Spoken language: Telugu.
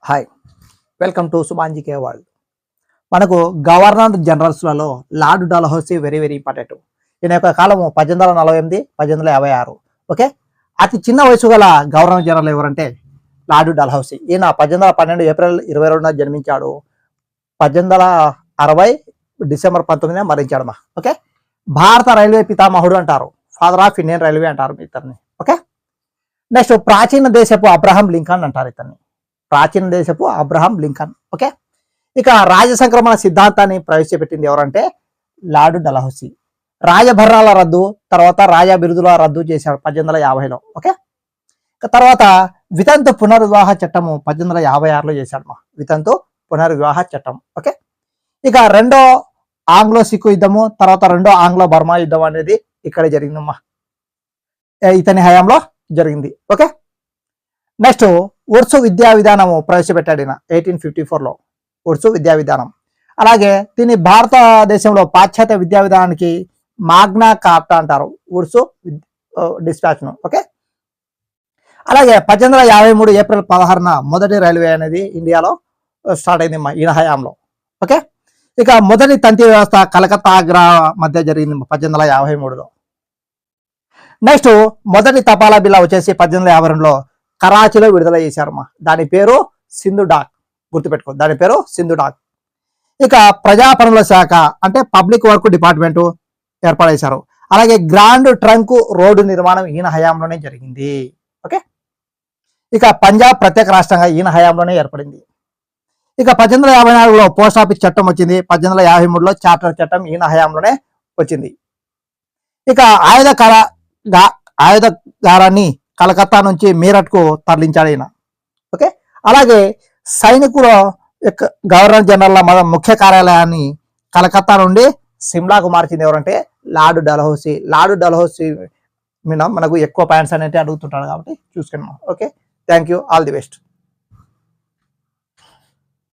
హాయ్, వెల్కమ్ టు సుభాంజికే వరల్డ్. మనకు గవర్నర్ జనరల్స్లలో lord Dalhousie very very important. ఈయన యొక్క కాలము 1848 1856. ఓకే, అతి చిన్న వయసు గల గవర్నర్ జనరల్ ఎవరంటే లార్డ్ డల్హౌసీ. ఈయన 1812 ఏప్రిల్ 22న జన్మించాడు. 1860 డిసెంబర్ 19న మరణించాడు. ఓకే, భారత రైల్వే పితామహుడు అంటారు, ఫాదర్ ఆఫ్ ఇండియన్ రైల్వే అంటారు ఇతన్ని. ఓకే, నెక్స్ట్ ప్రాచీన దేశపు అబ్రహాం లింకన్ అంటారు ఇతన్ని, ప్రాచీన దేశపు అబ్రహాం లింకన్. ఓకే, ఇక రాజ సంక్రమణ సిద్ధాంతాన్ని ప్రవేశపెట్టింది ఎవరంటే లార్డ్ డల్హౌసీ. రాజభరణాల రద్దు, తర్వాత రాజా బిరుదుల రద్దు చేశాడు 1850లో. ఓకే, తర్వాత వితంతు పునర్వివాహ చట్టము 1856లో చేశాడు. వితంతు పునర్వివాహ చట్టం. ఓకే, ఇక రెండో ఆంగ్లో సిక్కు యుద్ధము, తర్వాత రెండో ఆంగ్లో బర్మా యుద్ధం అనేది ఇక్కడ జరిగిందమ్మా, ఇతని హయాంలో జరిగింది. ఓకే, నెక్స్ట్ ఉర్సు విద్యా విధానము ప్రవేశపెట్టాడు 1854లో, ఉర్సు విద్యా విధానం. అలాగే దీన్ని భారతదేశంలో పాశ్చాత్య విద్యా విధానానికి మాగ్నా కార్టా అంటారు, ఉర్సు డిస్పాచ్ను. ఓకే, అలాగే 1853 ఏప్రిల్ 16న మొదటి రైల్వే అనేది ఇండియాలో స్టార్ట్ అయింది ఈయన హయాంలో. ఓకే, ఇక మొదటి తంతి వ్యవస్థ కలకత్తా ఆగ్రా మధ్య జరిగింది 1853లో. నెక్స్ట్ మొదటి తపాలా బిల్ల వచ్చేసి 1852లో కరాచీలో విడుదల చేశారమ్మా, దాని పేరు సింధు డాక్, గుర్తుపెట్టుకో, దాని పేరు సింధు డాక్. ఇక ప్రజా పనుల శాఖ అంటే పబ్లిక్ వర్క్ డిపార్ట్మెంటు ఏర్పడేశారు. అలాగే గ్రాండ్ ట్రంక్ రోడ్డు నిర్మాణం ఈయన హయాంలోనే జరిగింది. ఓకే, ఇక పంజాబ్ ప్రత్యేక రాష్ట్రంగా ఈయన హయాంలోనే ఏర్పడింది. ఇక 1854లో పోస్ట్ ఆఫీస్ చట్టం వచ్చింది, 1853లో చార్టర్ చట్టం ఈయన హయాంలోనే వచ్చింది. ఇక ఆయుధగారాన్ని కలకత్తా నుంచి మీరట్కు తరలించాడు ఈయన. ఓకే, అలాగే సైనికుల యొక్క గవర్నర్ జనరల్ ముఖ్య కార్యాలయాన్ని కలకత్తా నుండి సిమ్లాకు మార్చింది ఎవరంటే లార్డ్ డల్హౌసీ. లార్డ్ డల్హౌసీ మీద మనకు ఎక్కువ పాయింట్స్ అనేవి అడుగుతుంటాడు కాబట్టి చూసుకున్నాం. Okay, thank you, all the best.